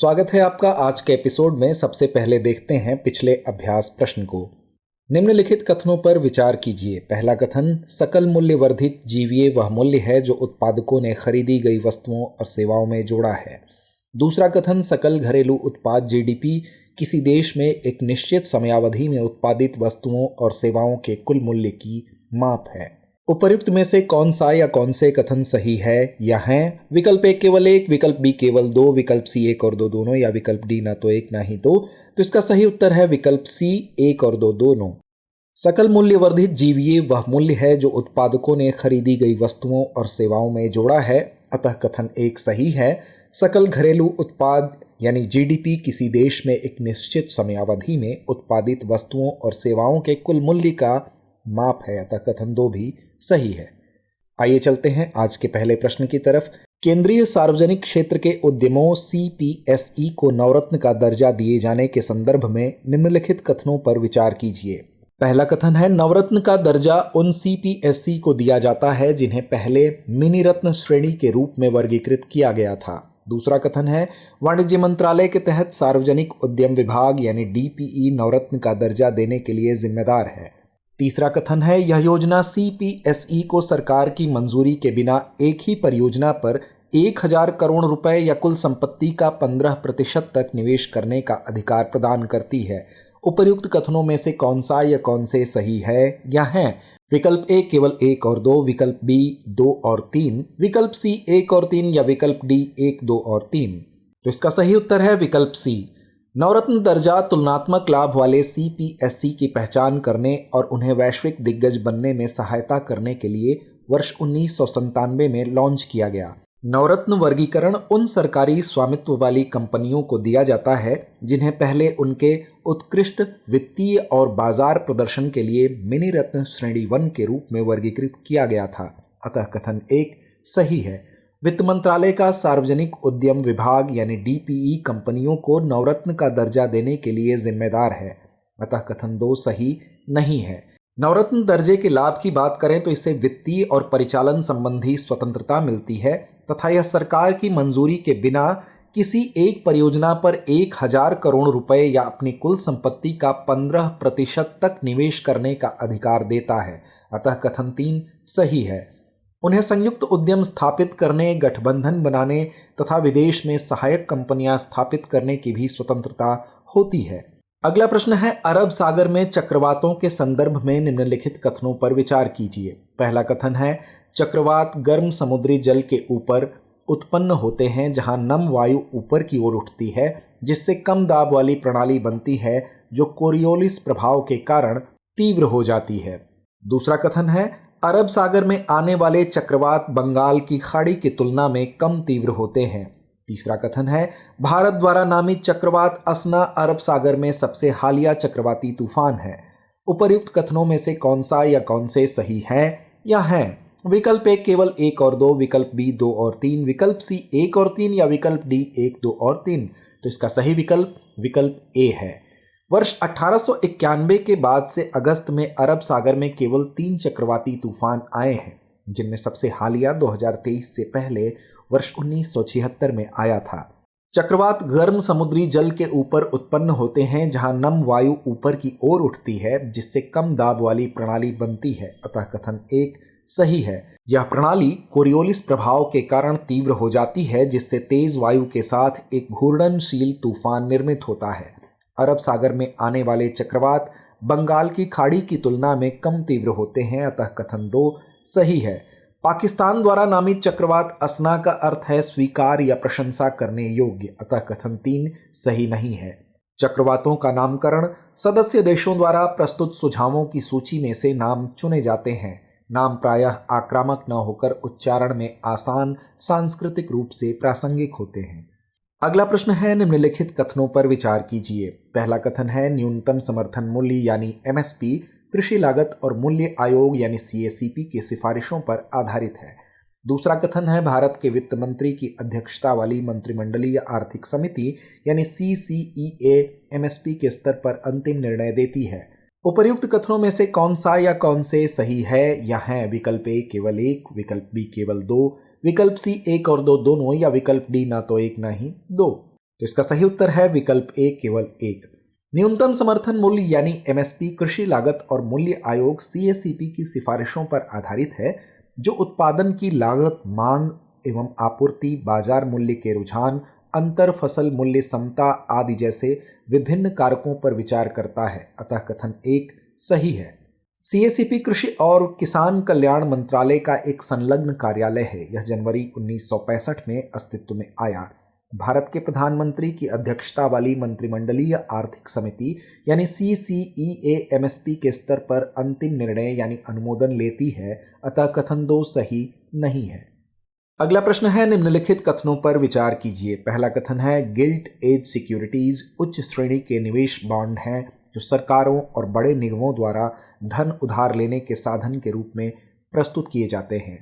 स्वागत है आपका आज के एपिसोड में। सबसे पहले देखते हैं पिछले अभ्यास प्रश्न को। निम्नलिखित कथनों पर विचार कीजिए। पहला कथन, सकल मूल्य वर्धित जीवीए वह मूल्य है जो उत्पादकों ने खरीदी गई वस्तुओं और सेवाओं में जोड़ा है। दूसरा कथन, सकल घरेलू उत्पाद जीडीपी किसी देश में एक निश्चित समयावधि में उत्पादित वस्तुओं और सेवाओं के कुल मूल्य की माप है। उपर्युक्त में से कौन सा या कौन से कथन सही है या हैं? विकल्प ए केवल एक, विकल्प बी केवल दो, विकल्प सी एक और दो दोनों, या विकल्प डी ना तो एक ना ही दो। तो इसका सही उत्तर है विकल्प सी, एक और दो दोनों। सकल मूल्य वर्धित जीवीए वह मूल्य है जो उत्पादकों ने खरीदी गई वस्तुओं और सेवाओं में जोड़ा है, अतः कथन एक सही है। सकल घरेलू उत्पाद यानी जीडीपी किसी देश में एक निश्चित समयावधि में उत्पादित वस्तुओं और सेवाओं के कुल मूल्य का माप है, अतः कथन दो भी सही है। आइए चलते हैं आज के पहले प्रश्न की तरफ। केंद्रीय सार्वजनिक क्षेत्र के उद्यमों सीपीएसई को नवरत्न का दर्जा दिए जाने के संदर्भ में निम्नलिखित कथनों पर विचार कीजिए। पहला कथन है, नवरत्न का दर्जा उन सीपीएसई को दिया जाता है जिन्हें पहले मिनी रत्न श्रेणी के रूप में वर्गीकृत किया गया था। दूसरा कथन है, वाणिज्य मंत्रालय के तहत सार्वजनिक उद्यम विभाग यानी डीपीई नवरत्न का दर्जा देने के लिए जिम्मेदार है। तीसरा कथन है, यह योजना सीपीएसई को सरकार की मंजूरी के बिना एक ही परियोजना पर 1000 करोड़ रुपए या कुल संपत्ति का 15% तक निवेश करने का अधिकार प्रदान करती है। उपर्युक्त कथनों में से कौन सा या कौन से सही है या हैं? विकल्प ए केवल एक और दो, विकल्प बी 2 और 3, विकल्प सी 1 और 3, या विकल्प डी 1, 2 और 3। तो इसका सही उत्तर है विकल्प सी। नवरत्न दर्जा तुलनात्मक लाभ वाले सीपीएसई की पहचान करने और उन्हें वैश्विक दिग्गज बनने में सहायता करने के लिए वर्ष 1997 में लॉन्च किया गया। नवरत्न वर्गीकरण उन सरकारी स्वामित्व वाली कंपनियों को दिया जाता है जिन्हें पहले उनके उत्कृष्ट वित्तीय और बाजार प्रदर्शन के लिए मिनी रत्न श्रेणी 1 के रूप में वर्गीकृत किया गया था, अतः कथन एक सही है। वित्त मंत्रालय का सार्वजनिक उद्यम विभाग यानी डीपीई कंपनियों को नवरत्न का दर्जा देने के लिए जिम्मेदार है, अतः कथन दो सही नहीं है। नवरत्न दर्जे के लाभ की बात करें तो इसे वित्तीय और परिचालन संबंधी स्वतंत्रता मिलती है तथा यह सरकार की मंजूरी के बिना किसी एक परियोजना पर 1000 करोड़ रुपए या अपनी कुल संपत्ति का 15% तक निवेश करने का अधिकार देता है, अतः कथन 3 सही है। उन्हें संयुक्त उद्यम स्थापित करने, गठबंधन बनाने तथा विदेश में सहायक कंपनियां स्थापित करने की भी स्वतंत्रता होती है। अगला प्रश्न है, अरब सागर में चक्रवातों के संदर्भ में निम्नलिखित कथनों पर विचार कीजिए। पहला कथन है, चक्रवात गर्म समुद्री जल के ऊपर उत्पन्न होते हैं जहां नम वायु ऊपर की ओर उठती है जिससे कम दाब वाली प्रणाली बनती है जो कोरियोलिस प्रभाव के कारण तीव्र हो जाती है। दूसरा कथन है, अरब सागर में आने वाले चक्रवात बंगाल की खाड़ी की तुलना में कम तीव्र होते हैं। तीसरा कथन है, भारत द्वारा नामित चक्रवात असना अरब सागर में सबसे हालिया चक्रवाती तूफान है। उपर्युक्त कथनों में से कौन सा या कौन से सही है या हैं? विकल्प ए केवल 1 और 2, विकल्प बी 2 और 3, विकल्प सी 1 और 3, या विकल्प डी 1, 2 और 3। तो इसका सही विकल्प विकल्प ए है। वर्ष 1891 के बाद से अगस्त में अरब सागर में केवल 3 चक्रवाती तूफान आए हैं, जिनमें सबसे हालिया 2023 से पहले वर्ष 1976 में आया था। चक्रवात गर्म समुद्री जल के ऊपर उत्पन्न होते हैं जहां नम वायु ऊपर की ओर उठती है जिससे कम दाब वाली प्रणाली बनती है, अतः कथन एक सही है। यह प्रणाली कोरियोलिस प्रभाव के कारण तीव्र हो जाती है जिससे तेज वायु के साथ एक घूर्णनशील तूफान निर्मित होता है। अरब सागर में आने वाले चक्रवात बंगाल की खाड़ी की तुलना में कम तीव्र होते हैं, अतः कथन दो सही है। पाकिस्तान द्वारा नामित चक्रवात असना का अर्थ है स्वीकार या प्रशंसा करने योग्य, अतः कथन 3 सही नहीं है। चक्रवातों का नामकरण सदस्य देशों द्वारा प्रस्तुत सुझावों की सूची में से नाम चुने जाते हैं। नाम प्रायः आक्रामक न होकर उच्चारण में आसान, सांस्कृतिक रूप से प्रासंगिक होते हैं। अगला प्रश्न है, निम्नलिखित कथनों पर विचार कीजिए। पहला कथन है, न्यूनतम समर्थन मूल्य यानी एमएसपी कृषि लागत और मूल्य आयोग यानी सीएसीपी की सिफारिशों पर आधारित है। दूसरा कथन है, भारत के वित्त मंत्री की अध्यक्षता वाली मंत्रिमंडलीय आर्थिक समिति यानी सीसीईए एमएसपी के स्तर पर अंतिम निर्णय देती है। उपर्युक्त कथनों में से कौन सा या कौन से सही है या हैं? विकल्प ए केवल 1, विकल्प बी केवल 2, विकल्प सी 1 और 2 दोनों, या विकल्प डी ना तो एक ना ही दो। तो इसका सही उत्तर है विकल्प ए, केवल एक। न्यूनतम समर्थन मूल्य यानी एमएसपी कृषि लागत और मूल्य आयोग सीएसीपी की सिफारिशों पर आधारित है, जो उत्पादन की लागत, मांग एवं आपूर्ति, बाजार मूल्य के रुझान, अंतर फसल मूल्य समता आदि जैसे विभिन्न कारकों पर विचार करता है। अतः कथन एक सही है। सीएसीपी कृषि और किसान कल्याण मंत्रालय का एक संलग्न कार्यालय है। यह जनवरी 1965 में अस्तित्व में आया। भारत के प्रधानमंत्री की अध्यक्षता वाली मंत्रिमंडलीय आर्थिक समिति यानी सीसीईए एमएसपी के स्तर पर अंतिम निर्णय यानी अनुमोदन लेती है। अतः कथन दो सही नहीं है। अगला प्रश्न है, निम्नलिखित कथनों पर विचार कीजिए। पहला कथन है, गिल्ट एज सिक्योरिटीज उच्च श्रेणी के निवेश बॉन्ड हैं जो सरकारों और बड़े निगमों द्वारा धन उधार लेने के साधन के रूप में प्रस्तुत किए जाते हैं।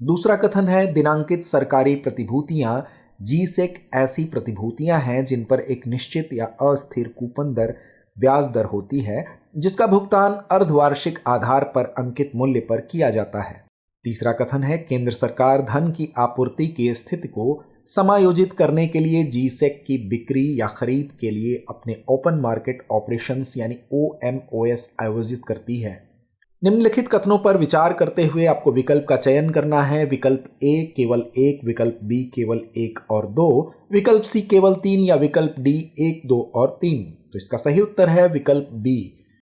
दूसरा कथन है, दिनांकित सरकारी प्रतिभूतियां जीसेक ऐसी प्रतिभूतियां हैं जिन पर एक निश्चित या अस्थिर कूपन दर ब्याज दर होती है, जिसका भुगतान अर्धवार्षिक आधार पर अंकित मूल्य पर किया जाता है। तीसरा कथन है, केंद्र सरकार धन की आपूर्ति की स्थिति को समायोजित करने के लिए जीसेक की बिक्री या खरीद के लिए अपने ओपन मार्केट ऑपरेशंस यानी ओएमओएस आयोजित करती है। निम्नलिखित कथनों पर विचार करते हुए आपको विकल्प का चयन करना है। विकल्प ए केवल एक, विकल्प बी केवल एक और दो, विकल्प सी केवल तीन या विकल्प डी एक, दो और तीन। तो इसका सही उत्तर है विकल्प बी।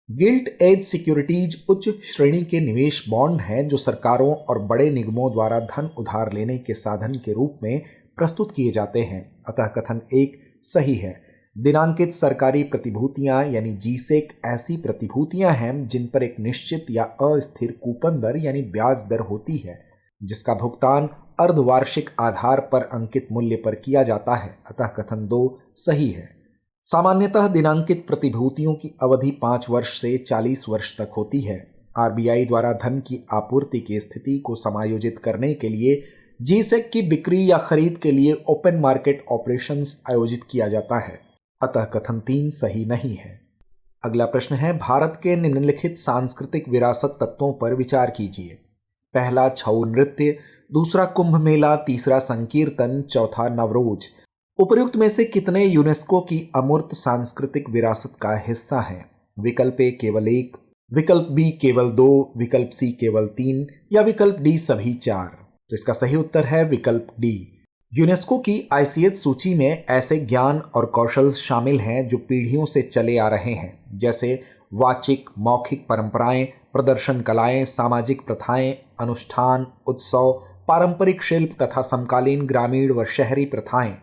गिल्ट एज सिक्योरिटीज उच्च श्रेणी के निवेश बॉन्ड हैं जो सरकारों और बड़े निगमों द्वारा धन उधार लेने के साधन के रूप में प्रस्तुत किए जाते हैं। अतः कथन एक सही है। दिनांकित सरकारी प्रतिभूतियां यानी जीसेक ऐसी प्रतिभूतियां हैं जिन पर एक निश्चित या अस्थिर कूपन दर यानी ब्याज दर होती है, जिसका भुगतान अर्धवार्षिक आधार पर अंकित मूल्य पर किया जाता है। अतः कथन दो सही है। सामान्यतः दिनांकित प्रतिभूतियों की अवधि 5 वर्ष से 40 वर्ष तक होती है। आरबीआई द्वारा धन की आपूर्ति की स्थिति को समायोजित करने के लिए जीसेक की बिक्री या खरीद के लिए ओपन मार्केट ऑपरेशंस आयोजित किया जाता है। अतः कथन तीन सही नहीं है। अगला प्रश्न है, भारत के निम्नलिखित सांस्कृतिक विरासत तत्वों पर विचार कीजिए। पहला छऊ नृत्य, दूसरा कुंभ मेला, तीसरा संकीर्तन, चौथा नवरोज। उपर्युक्त में से कितने यूनेस्को की अमूर्त सांस्कृतिक विरासत का हिस्सा हैं? विकल्प ए केवल एक, विकल्प बी केवल दो, विकल्प सी केवल तीन या विकल्प डी सभी चार। तो इसका सही उत्तर है विकल्प डी। यूनेस्को की आईसीएच सूची में ऐसे ज्ञान और कौशल शामिल हैं जो पीढ़ियों से चले आ रहे हैं, जैसे वाचिक मौखिक परंपराएं, प्रदर्शन कलाएं, सामाजिक प्रथाएं, अनुष्ठान, उत्सव, पारंपरिक शिल्प तथा समकालीन ग्रामीण व शहरी प्रथाएं।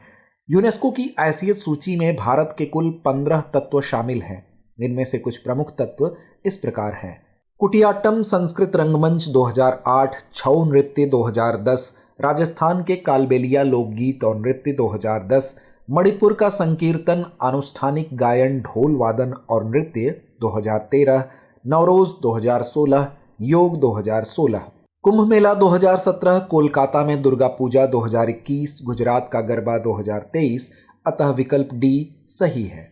यूनेस्को की आईसीएच सूची में भारत के कुल 15 तत्व शामिल हैं। इनमें से कुछ प्रमुख तत्व इस प्रकार हैं: कुटियाट्टम संस्कृत रंगमंच 2008, छऊ नृत्य 2010, राजस्थान के कालबेलिया लोकगीत और नृत्य 2010, मणिपुर का संकीर्तन, आनुष्ठानिक गायन, ढोल वादन और नृत्य 2013, नवरोज 2016, योग 2016, कुंभ मेला 2017, कोलकाता में दुर्गा पूजा 2021, गुजरात का गरबा 2023। अतः विकल्प डी सही है।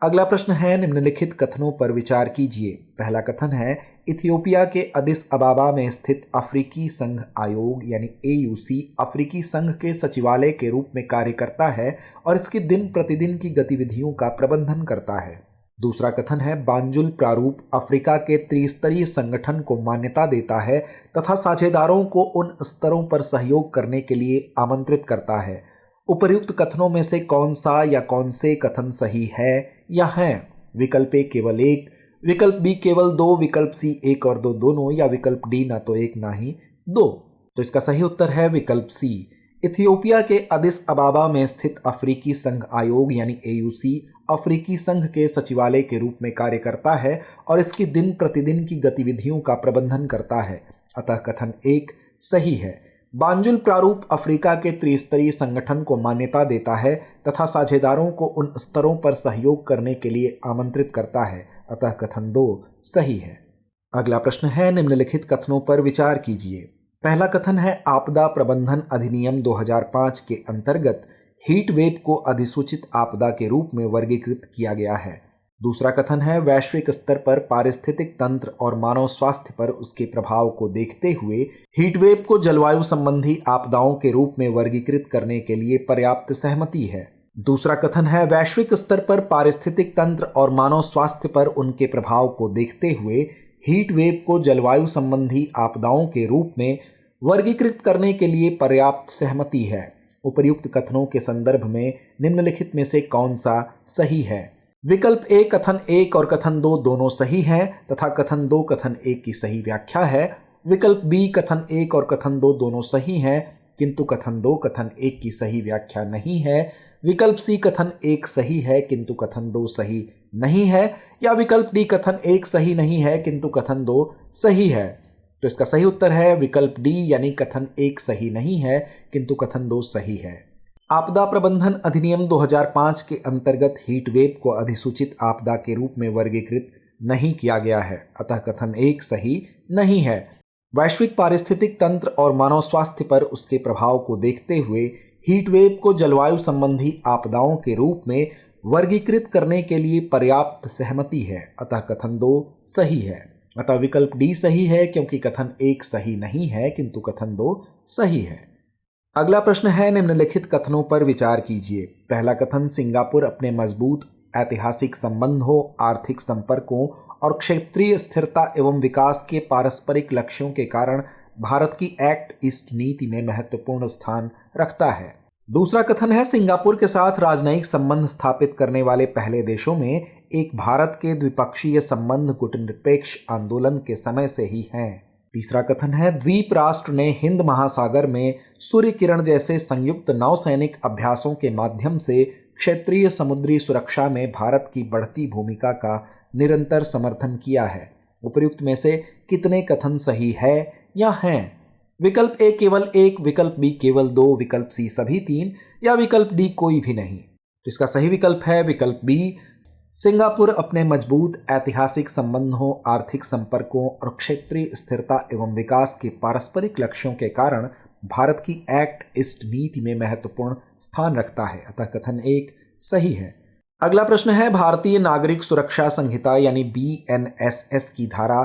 अगला प्रश्न है, निम्नलिखित कथनों पर विचार कीजिए। पहला कथन है, इथियोपिया के अदिस अबाबा में स्थित अफ्रीकी संघ आयोग यानी एयूसी अफ्रीकी संघ के सचिवालय के रूप में कार्य करता है और इसकी दिन प्रतिदिन की गतिविधियों का प्रबंधन करता है। दूसरा कथन है, बांजुल प्रारूप अफ्रीका के त्रिस्तरीय संगठन को मान्यता देता है तथा साझेदारों को उन स्तरों पर सहयोग करने के लिए आमंत्रित करता है। उपर्युक्त कथनों में से कौन सा या कौन से कथन सही है या हैं? विकल्प ए केवल एक, विकल्प बी केवल दो, विकल्प सी एक और दो दोनों या विकल्प डी ना तो एक ना ही दो। तो इसका सही उत्तर है विकल्प सी। इथियोपिया के अदिस अबाबा में स्थित अफ्रीकी संघ आयोग यानी एयूसी अफ्रीकी संघ के सचिवालय के रूप में कार्य करता है और इसकी दिन प्रतिदिन की गतिविधियों का प्रबंधन करता है। अतः कथन एक सही है। बांजुल प्रारूप अफ्रीका के त्रिस्तरीय संगठन को मान्यता देता है तथा साझेदारों को उन स्तरों पर सहयोग करने के लिए आमंत्रित करता है। अतः कथन दो सही है। अगला प्रश्न है, निम्नलिखित कथनों पर विचार कीजिए। पहला कथन है, आपदा प्रबंधन अधिनियम 2005 के अंतर्गत हीट वेव को अधिसूचित आपदा के रूप में वर्गीकृत किया गया है। दूसरा कथन है, वैश्विक स्तर पर पारिस्थितिक तंत्र और मानव स्वास्थ्य पर उसके प्रभाव को देखते हुए हीट वेव को जलवायु संबंधी आपदाओं के रूप में वर्गीकृत करने के लिए पर्याप्त सहमति है। दूसरा कथन है वैश्विक स्तर पर पारिस्थितिक तंत्र और मानव स्वास्थ्य पर उनके प्रभाव को देखते हुए हीट वेव को जलवायु संबंधी आपदाओं के रूप में वर्गीकृत करने के लिए पर्याप्त सहमति है। उपर्युक्त कथनों के संदर्भ में निम्नलिखित में से कौन सा सही है? विकल्प ए कथन 1 और कथन 2 दोनों सही हैं तथा कथन 2 कथन 1 की सही व्याख्या है। विकल्प बी कथन 1 और कथन 2 दोनों सही हैं किंतु कथन 2 कथन 1 की सही व्याख्या नहीं है। विकल्प सी कथन 1 सही है किंतु कथन 2 सही नहीं है, या विकल्प डी कथन 1 सही नहीं है किंतु कथन 2 सही है। तो इसका सही उत्तर है विकल्प डी, यानी कथन 1 सही नहीं है किंतु कथन 2 सही है। आपदा प्रबंधन अधिनियम 2005 के अंतर्गत हीट वेव को अधिसूचित आपदा के रूप में वर्गीकृत नहीं किया गया है, अतः कथन 1 सही नहीं है। वैश्विक पारिस्थितिक तंत्र और मानव स्वास्थ्य पर उसके प्रभाव को देखते हुए हीट वेव को जलवायु संबंधी आपदाओं के रूप में वर्गीकृत करने के लिए पर्याप्त सहमति है, अतः कथन 2 सही है। अतः विकल्प डी सही है क्योंकि कथन 1 सही नहीं है किंतु कथन 2 सही है। अगला प्रश्न है निम्नलिखित कथनों पर विचार कीजिए। पहला कथन सिंगापुर अपने मजबूत ऐतिहासिक संबंधों, आर्थिक संपर्कों और क्षेत्रीय स्थिरता एवं विकास के पारस्परिक लक्ष्यों के कारण भारत की एक्ट ईस्ट नीति में महत्वपूर्ण स्थान रखता है। दूसरा कथन है सिंगापुर के साथ राजनयिक संबंध स्थापित करने वाले पहले देशों में एक भारत के द्विपक्षीय संबंध गुटनिरपेक्ष आंदोलन के समय से ही हैं। तीसरा कथन है द्वीप राष्ट्र ने हिंद महासागर में सूर्य किरण जैसे संयुक्त नौसैनिक अभ्यासों के माध्यम से क्षेत्रीय समुद्री सुरक्षा में भारत की बढ़ती भूमिका का निरंतर समर्थन किया है। उपर्युक्त में से कितने कथन सही है या हैं? विकल्प ए केवल 1, विकल्प बी केवल 2, विकल्प सी सभी 3 या विकल्प डी कोई भी नहीं। तो इसका सही विकल्प है विकल्प बी। सिंगापुर अपने मजबूत ऐतिहासिक संबंधों, आर्थिक संपर्कों और क्षेत्रीय स्थिरता एवं विकास के पारस्परिक लक्ष्यों के कारण भारत की एक्ट ईस्ट नीति में महत्वपूर्ण स्थान रखता है, अतः कथन 1 सही है। अगला प्रश्न है भारतीय नागरिक सुरक्षा संहिता यानी BNSS की धारा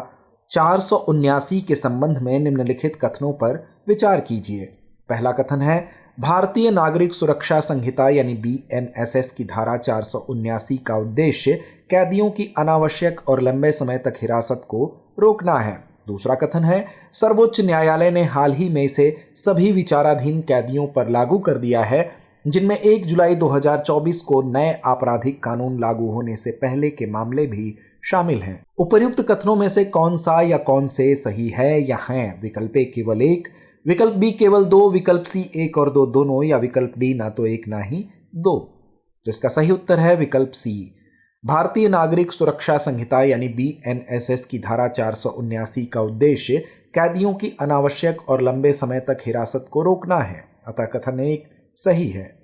479 के संबंध में निम्नलिखित कथनों पर विचार कीजिए। पहला कथन है भारतीय नागरिक सुरक्षा संहिता यानी BNSS की धारा 479 का उद्देश्य कैदियों की अनावश्यक और लंबे समय तक हिरासत को रोकना है। दूसरा कथन है सर्वोच्च न्यायालय ने हाल ही में इसे सभी विचाराधीन कैदियों पर लागू कर दिया है जिनमें 1 जुलाई 2024 को नए आपराधिक कानून लागू होने से पहले के मामले भी शामिल हैं। उपर्युक्त कथनों में से कौन सा या कौन से सही है या हैं? विकल्प ए केवल 1, विकल्प बी केवल 2, विकल्प सी 1 और 2 दोनों या विकल्प डी ना तो 1 ना ही 2। तो इसका सही उत्तर है विकल्प सी। भारतीय नागरिक सुरक्षा संहिता यानी BNSS की धारा 479 का उद्देश्य कैदियों की अनावश्यक और लंबे समय तक हिरासत को रोकना है, अतः कथन 1 सही है।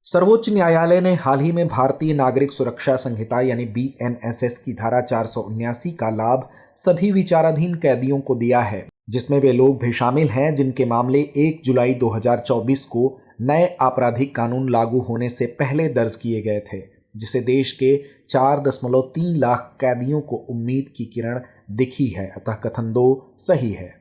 सर्वोच्च न्यायालय ने हाल ही में भारतीय नागरिक सुरक्षा संहिता यानी BNSS की धारा 479 का लाभ सभी विचाराधीन कैदियों को दिया है, जिसमें वे लोग भी शामिल हैं जिनके मामले 1 जुलाई 2024 को नए आपराधिक कानून लागू होने से पहले दर्ज किए गए थे, जिसे देश के 4.3 लाख कैदियों को उम्मीद की किरण दिखी है, अतः कथन 2 सही है।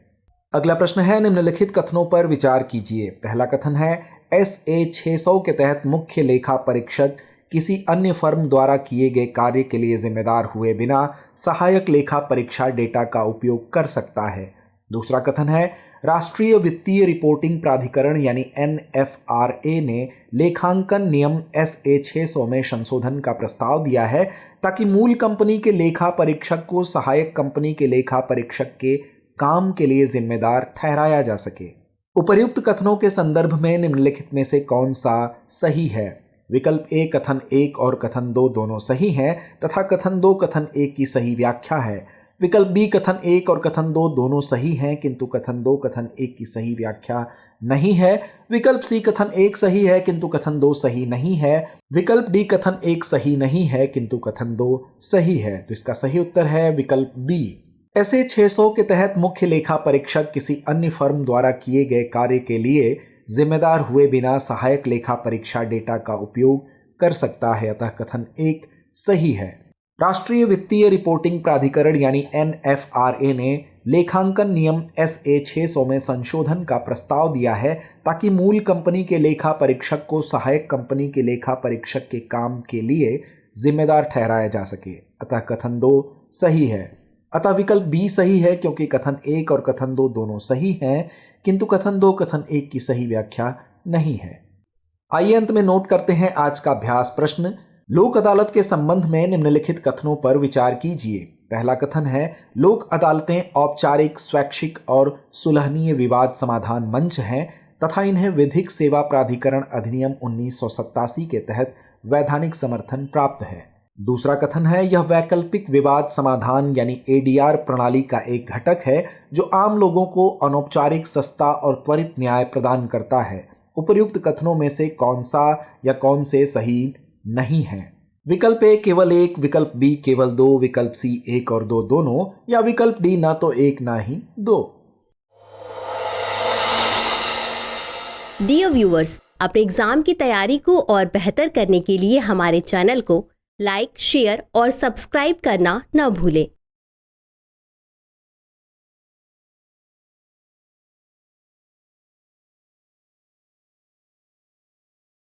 अगला प्रश्न है निम्नलिखित कथनों पर विचार कीजिए। पहला कथन है SA 600 के तहत मुख्य लेखा परीक्षक किसी अन्य फर्म द्वारा किए गए कार्य के लिए जिम्मेदार हुए बिना सहायक लेखा परीक्षा डेटा का उपयोग कर सकता है। दूसरा कथन है राष्ट्रीय वित्तीय रिपोर्टिंग प्राधिकरण यानी NFRA ने लेखांकन नियम SA 600 में संशोधन का प्रस्ताव दिया है ताकि मूल कंपनी के लेखा परीक्षक को सहायक कंपनी के लेखा परीक्षक के काम के लिए जिम्मेदार ठहराया जा सके। उपर्युक्त कथनों के संदर्भ में निम्नलिखित में से कौन सा सही है? विकल्प ए कथन 1 और कथन 2 दोनों सही हैं तथा कथन 2 कथन 1 की सही व्याख्या है। विकल्प बी कथन 1 और कथन 2 दोनों सही हैं किंतु कथन 2 कथन 1 की सही व्याख्या नहीं है। विकल्प सी कथन 1 सही है किंतु कथन 2 सही नहीं है। विकल्प डी कथन 1 सही नहीं है किंतु कथन 2 सही है। तो इसका सही उत्तर है विकल्प बी। SA 600 के तहत मुख्य लेखा परीक्षक किसी अन्य फर्म द्वारा किए गए कार्य के लिए जिम्मेदार हुए बिना सहायक लेखा परीक्षा डेटा का उपयोग कर सकता है, अतः कथन 1 सही है। राष्ट्रीय वित्तीय रिपोर्टिंग प्राधिकरण यानी NFRA ने लेखांकन नियम SA 600 में संशोधन का प्रस्ताव दिया है ताकि मूल कंपनी के लेखा परीक्षक को सहायक कंपनी के लेखा परीक्षक के काम के लिए जिम्मेदार ठहराया जा सके। अतः कथन 2 सही है। अतः विकल्प B सही है क्योंकि कथन 1 और कथन 2 दोनों सही हैं, किंतु कथन 2 कथन 1 की सही व्याख्या नहीं है। आइए अंत में नोट करते हैं आज का अभ्यास प्रश्न। लोक अदालत के संबंध में निम्नलिखित कथनों पर विचार कीजिए। पहला कथन है, लोक अदालतें औपचारिक, स्वैच्छिक और सुलहनीय विवाद समाधान मंच हैं तथा इन्हें विधिक सेवा प्राधिकरण अधिनियम 1987 के तहत वैधानिक समर्थन प्राप्त है। दूसरा कथन है, यह वैकल्पिक विवाद समाधान यानी ADR प्रणाली का एक घटक है जो आम लोगों को अनौपचारिक, सस्ता और त्वरित न्याय प्रदान करता है। उपर्युक्त कथनों में से कौन सा या कौन से सही नहीं है? विकल्प A केवल 1, विकल्प B केवल 2, विकल्प C 1 और 2 दोनों, या विकल्प D ना तो 1 ना ही 2। डियर व्यूअर्स, अपने एग्जाम की तैयारी को और बेहतर करने के लिए हमारे चैनल को लाइक, शेयर और सब्सक्राइब करना न भूलें।